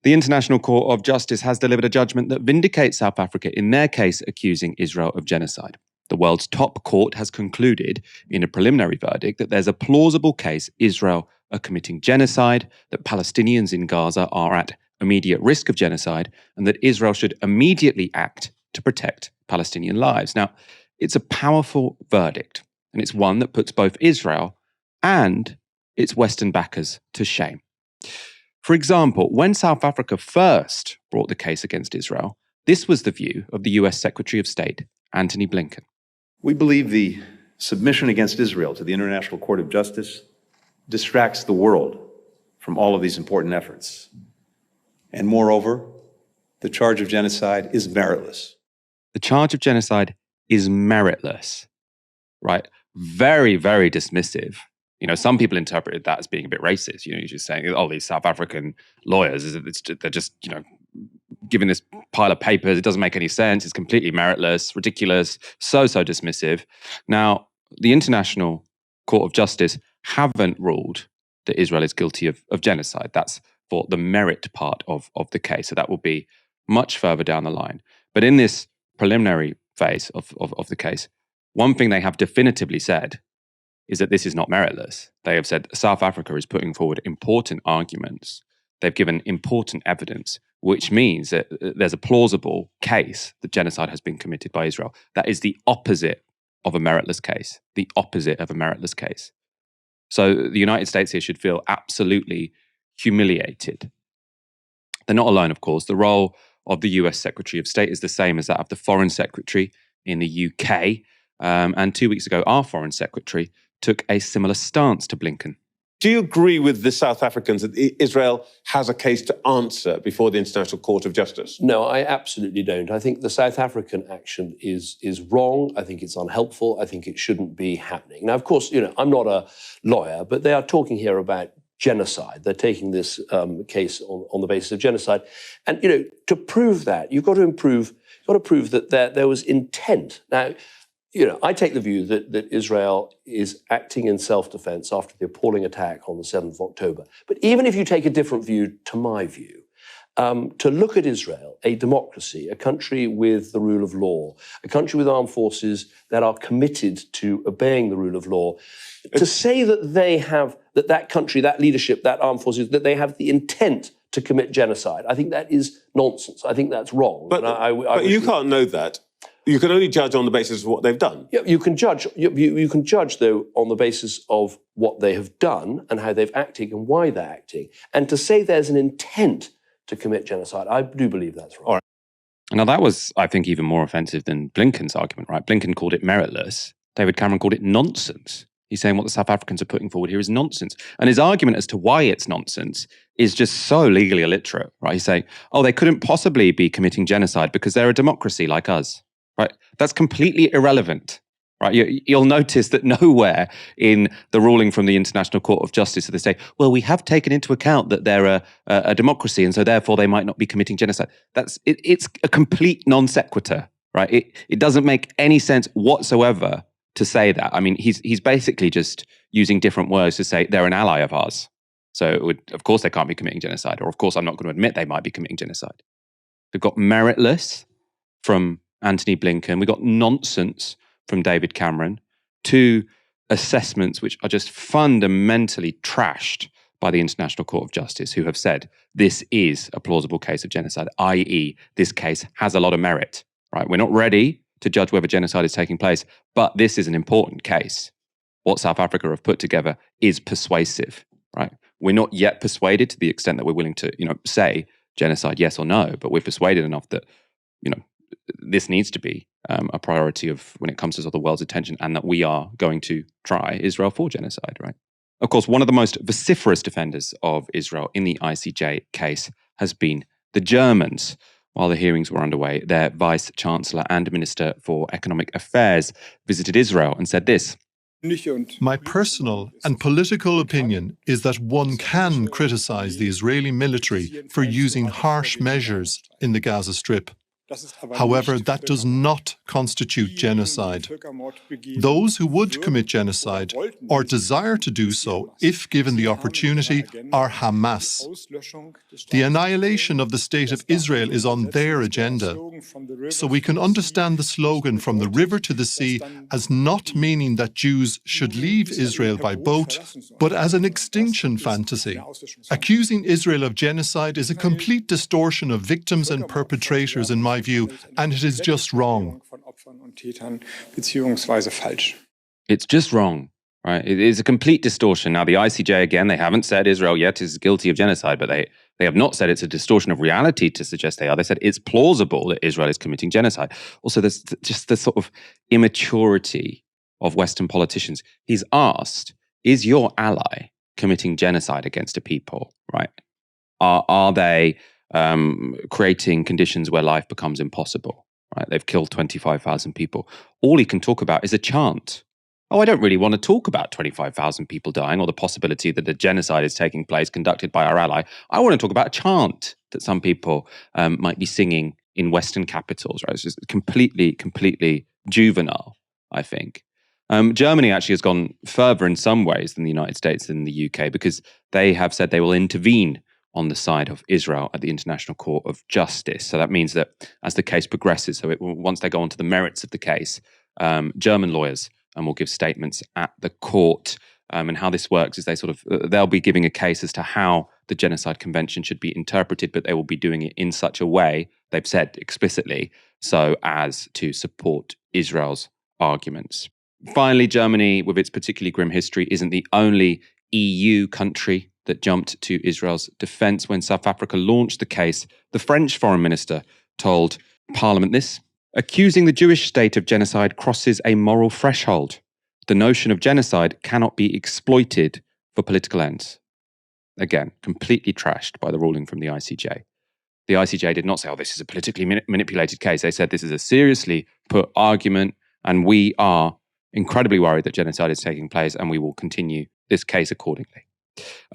The International Court of Justice has delivered a judgment that vindicates South Africa in their case accusing Israel of genocide. The world's top court has concluded in a preliminary verdict that there's a plausible case Israel are committing genocide, that Palestinians in Gaza are at immediate risk of genocide, and that Israel should immediately act to protect Palestinian lives. Now, it's a powerful verdict, and it's one that puts both Israel and its Western backers to shame. For example, when South Africa first brought the case against Israel, this was the view of the US Secretary of State, Antony Blinken. We believe the submission against Israel to the International Court of Justice distracts the world from all of these important efforts. And moreover, the charge of genocide is meritless. The charge of genocide is meritless, right? Very, very dismissive. You know, some people interpreted that as being a bit racist. You know, you're just saying, oh, these South African lawyers, they're just, you know, giving this pile of papers. It doesn't make any sense. It's completely meritless, ridiculous, so dismissive. Now, the International Court of Justice haven't ruled that Israel is guilty of genocide. That's for the merit part of the case. So that will be much further down the line. But in this preliminary phase of the case, one thing they have definitively said is that this is not meritless. They have said South Africa is putting forward important arguments. They've given important evidence, which means that there's a plausible case that genocide has been committed by Israel. That is the opposite of a meritless case, the opposite of a meritless case. So the United States here should feel absolutely humiliated. They're not alone, of course. The role of the US Secretary of State is the same as that of the Foreign Secretary in the UK. And 2 weeks ago, our Foreign Secretary took a similar stance to Blinken. Do you agree with the South Africans that Israel has a case to answer before the International Court of Justice? No, I absolutely don't. I think the South African action is wrong. I think it's unhelpful. I think it shouldn't be happening. Now, of course, you know, I'm not a lawyer, but they are talking here about genocide. They're taking this case on the basis of genocide. And, you know, to prove that, you've got to prove that there was intent. Now, you know, I take the view that Israel is acting in self-defense after the appalling attack on the 7th of October. But even if you take a different view to my view, to look at Israel, a democracy, a country with the rule of law, a country with armed forces that are committed to obeying the rule of law, to say that they have, that country, that leadership, that armed forces, that they have the intent to commit genocide, I think that is nonsense. I think that's wrong. But you can't know that. You can only judge on the basis of what they've done. Yeah, you can judge. You can judge, though, on the basis of what they have done and how they've acted and why they're acting. And to say there's an intent to commit genocide, I do believe that's wrong. All right. Now, that was, I think, even more offensive than Blinken's argument, right? Blinken called it meritless. David Cameron called it nonsense. He's saying what the South Africans are putting forward here is nonsense. And his argument as to why it's nonsense is just so legally illiterate, right? He's saying, oh, they couldn't possibly be committing genocide because they're a democracy like us. Right, that's completely irrelevant. Right, you'll notice that nowhere in the ruling from the International Court of Justice do they say, "Well, we have taken into account that they're a democracy, and so therefore they might not be committing genocide." It's a complete non sequitur. Right, it doesn't make any sense whatsoever to say that. I mean, he's basically just using different words to say they're an ally of ours. So of course they can't be committing genocide, or of course I'm not going to admit they might be committing genocide. We've got meritless from Antony Blinken. We got nonsense from David Cameron. Two assessments which are just fundamentally trashed by the International Court of Justice, who have said this is a plausible case of genocide, i.e. this case has a lot of merit. Right? We're not ready to judge whether genocide is taking place, but this is an important case. What South Africa have put together is persuasive. Right? We're not yet persuaded to the extent that we're willing to, say genocide yes or no, but we're persuaded enough that, this needs to be a priority of when it comes to the world's attention, and that we are going to try Israel for genocide, right? Of course, one of the most vociferous defenders of Israel in the ICJ case has been the Germans. While the hearings were underway, their Vice Chancellor and Minister for Economic Affairs visited Israel and said this. My personal and political opinion is that one can criticize the Israeli military for using harsh measures in the Gaza Strip. However, that does not constitute genocide. Those who would commit genocide or desire to do so, if given the opportunity, are Hamas. The annihilation of the State of Israel is on their agenda. So we can understand the slogan "From the river to the sea" as not meaning that Jews should leave Israel by boat, but as an extinction fantasy. Accusing Israel of genocide is a complete distortion of victims and perpetrators, in my view, and it is just wrong. It's just wrong, right? It is a complete distortion. Now, the ICJ, again, they haven't said Israel yet is guilty of genocide, but they have not said it's a distortion of reality to suggest they are. They said it's plausible that Israel is committing genocide. Also, there's just the sort of immaturity of Western politicians. He's asked, is your ally committing genocide against a people, right? Are they creating conditions where life becomes impossible, right? They've killed 25,000 people. All he can talk about is a chant. Oh, I don't really want to talk about 25,000 people dying or the possibility that a genocide is taking place conducted by our ally. I want to talk about a chant that some people might be singing in Western capitals, right? It's just completely juvenile, I think. Germany actually has gone further in some ways than the United States and the UK, because they have said they will intervene on the side of Israel at the International Court of Justice. So that means that as the case progresses, once they go on to the merits of the case, German lawyers will give statements at the court. And how this works is they'll be giving a case as to how the Genocide Convention should be interpreted, but they will be doing it in such a way, they've said explicitly, so as to support Israel's arguments. Finally, Germany, with its particularly grim history, isn't the only EU country that jumped to Israel's defense. When South Africa launched the case, the French foreign minister told Parliament this: accusing the Jewish state of genocide crosses a moral threshold. The notion of genocide cannot be exploited for political ends. Again, completely trashed by the ruling from the ICJ. The ICJ did not say, oh, this is a politically manipulated case. They said this is a seriously put argument, and we are incredibly worried that genocide is taking place, and we will continue this case accordingly.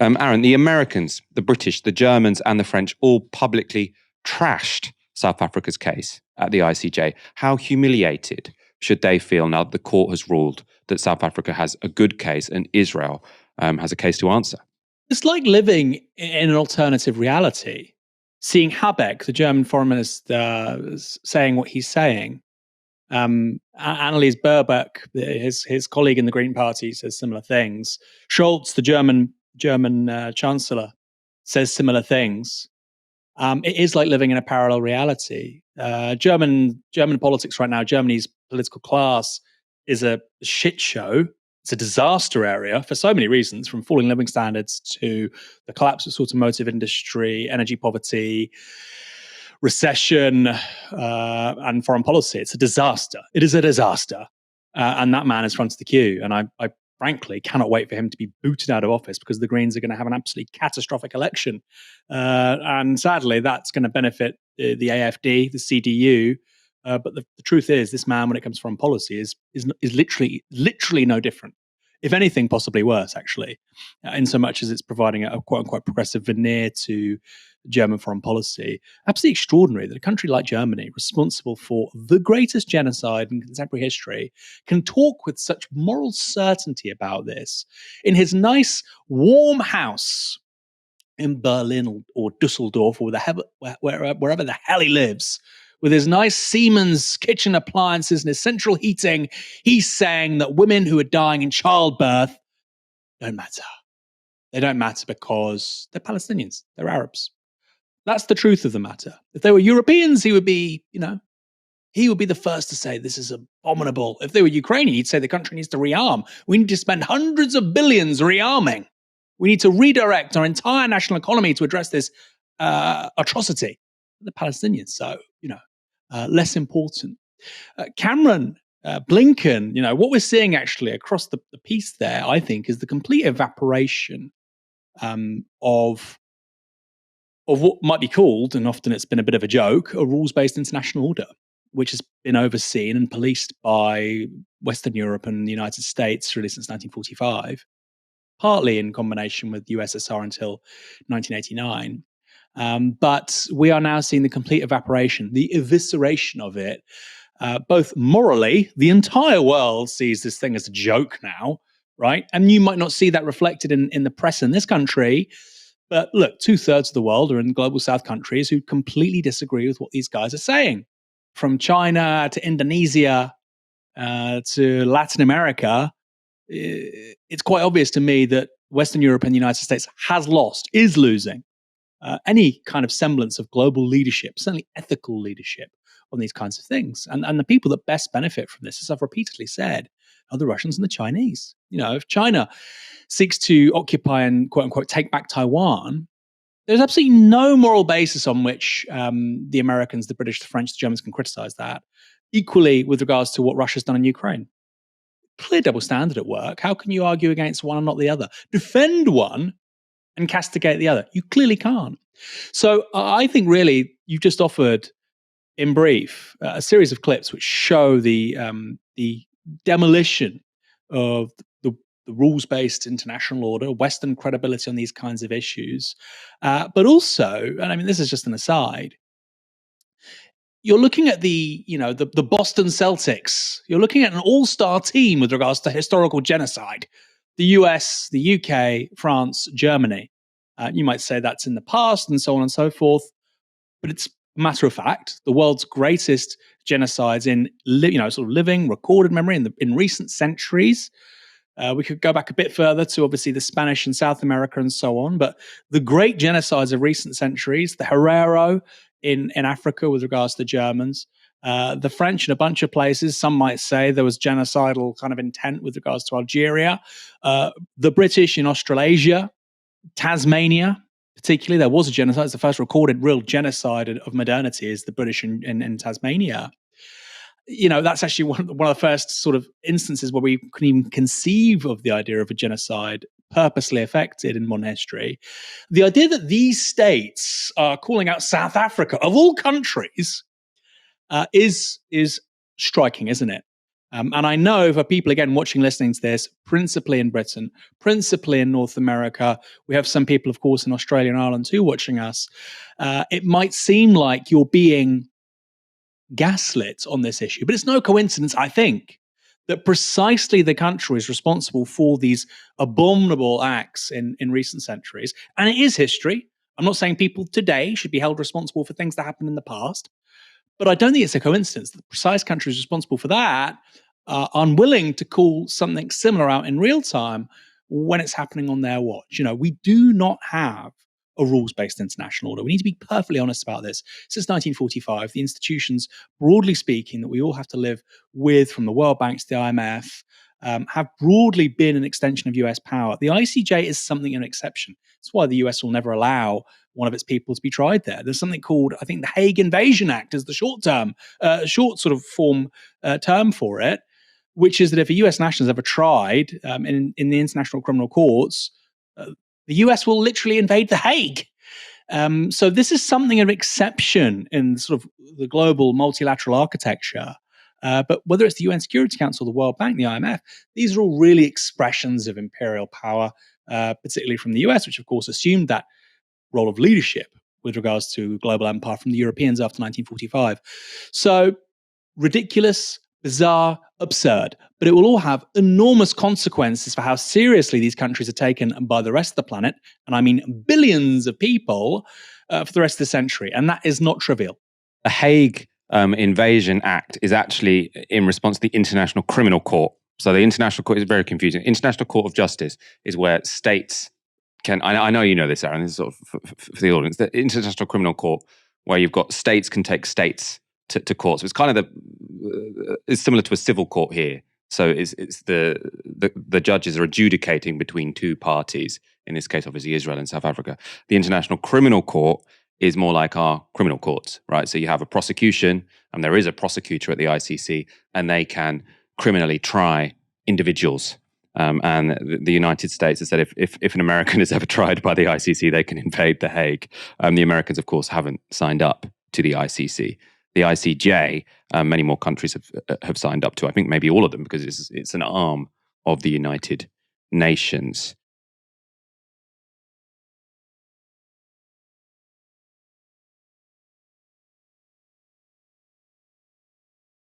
Aaron, the Americans, the British, the Germans, and the French all publicly trashed South Africa's case at the ICJ. How humiliated should they feel now that the court has ruled that South Africa has a good case and Israel has a case to answer? It's like living in an alternative reality. Seeing Habeck, the German foreign minister, saying what he's saying. Annelies Baerbock, his colleague in the Green Party, says similar things. Scholz, the German chancellor, says similar things. It is like living in a parallel reality. German politics right now, Germany's political class is a shit show. It's a disaster area for so many reasons, from falling living standards to the collapse of the automotive industry, energy poverty, recession, and foreign policy. It's a disaster. It is a disaster. And that man is front of the queue. And I frankly cannot wait for him to be booted out of office, because the Greens are going to have an absolutely catastrophic election. And sadly, that's going to benefit the AFD, the CDU. But the truth is, this man, when it comes to foreign policy, is literally no different. If anything, possibly worse, actually, in so much as it's providing a quote-unquote progressive veneer to German foreign policy. Absolutely extraordinary that a country like Germany, responsible for the greatest genocide in contemporary history, can talk with such moral certainty about this in his nice, warm house in Berlin or Dusseldorf or wherever the hell he lives, with his nice Siemens kitchen appliances and his central heating. He's saying that women who are dying in childbirth don't matter. They don't matter because they're Palestinians, they're Arabs. That's the truth of the matter. If they were Europeans, he would be the first to say this is abominable. If they were Ukrainian, he'd say the country needs to rearm. We need to spend hundreds of billions rearming. We need to redirect our entire national economy to address this atrocity. The Palestinians, so, less important. Cameron, Blinken, what we're seeing actually across the piece there, I think, is the complete evaporation of what might be called, and often it's been a bit of a joke, a rules-based international order, which has been overseen and policed by Western Europe and the United States really since 1945, partly in combination with the USSR until 1989. But we are now seeing the complete evaporation, the evisceration of it, both morally. The entire world sees this thing as a joke now, right? And you might not see that reflected in the press in this country. But look, 2/3 of the world are in global south countries who completely disagree with what these guys are saying. From China to Indonesia to Latin America, it's quite obvious to me that Western Europe and the United States is losing any kind of semblance of global leadership, certainly ethical leadership on these kinds of things. And the people that best benefit from this, as I've repeatedly said, are the Russians and the Chinese. If China seeks to occupy and quote unquote take back Taiwan, there's absolutely no moral basis on which the Americans, the British, the French, the Germans can criticize that. Equally with regards to what Russia's done in Ukraine. Clear double standard at work. How can you argue against one and not the other? Defend one and castigate the other. You clearly can't. So I think really you've just offered, in brief, a series of clips which show the demolition of the rules-based international order, Western credibility on these kinds of issues. But also, and I mean, this is just an aside, you're looking at the Boston Celtics. You're looking at an all-star team with regards to historical genocide. The US, the UK, France, Germany. You might say that's in the past and so on and so forth. But it's a matter of fact, the world's greatest genocides in sort of living, recorded memory in recent centuries. We could go back a bit further to obviously the Spanish in South America and so on. But the great genocides of recent centuries, the Herero in Africa with regards to the Germans, the French in a bunch of places. Some might say there was genocidal kind of intent with regards to Algeria. The British in Australasia, Tasmania, particularly, there was a genocide. It's the first recorded real genocide of modernity is the British in Tasmania. That's actually one of the first sort of instances where we can even conceive of the idea of a genocide purposely effected in modern history. The idea that these states are calling out South Africa, of all countries, is striking, isn't it? And I know for people, again, watching, listening to this, principally in Britain, principally in North America, we have some people, of course, in Australia and Ireland too watching us. It might seem like you're being gaslit on this issue, but it's no coincidence, I think, that precisely the countries responsible for these abominable acts in recent centuries, and it is history. I'm not saying people today should be held responsible for things that happened in the past, but I don't think it's a coincidence that the precise countries responsible for that are unwilling to call something similar out in real time when it's happening on their watch. We do not have a rules-based international order. We need to be perfectly honest about this. Since 1945, the institutions, broadly speaking, that we all have to live with, from the World Bank to the IMF, have broadly been an extension of US power. The ICJ is something of an exception. That's why the US will never allow one of its people to be tried there. There's something called, I think, the Hague Invasion Act is the short sort of form term for it, which is that if a US national is ever tried in the international criminal courts, the US will literally invade The Hague. So this is something of exception in sort of the global multilateral architecture. But whether it's the UN Security Council, the World Bank, the IMF, these are all really expressions of imperial power, particularly from the US, which of course assumed that role of leadership with regards to global empire from the Europeans after 1945. So ridiculous, bizarre, absurd, but it will all have enormous consequences for how seriously these countries are taken by the rest of the planet, and I mean billions of people, for the rest of the century, and that is not trivial. The Hague Invasion Act is actually in response to the International Criminal Court. So the International Court is very confusing. International Court of Justice is where states can, I know you know this, Aaron, this is sort of for the audience, the International Criminal Court, where you've got states can take states to court. So it's kind of it's similar to a civil court here. So it's the judges are adjudicating between two parties. In this case, obviously Israel and South Africa. The International Criminal Court is more like our criminal courts, right? So you have a prosecution, and there is a prosecutor at the ICC, and they can criminally try individuals. And the United States has said if an American is ever tried by the ICC, they can invade The Hague. The Americans, of course, haven't signed up to the ICC. The ICJ, many more countries have signed up to. I think maybe all of them, because it's an arm of the United Nations.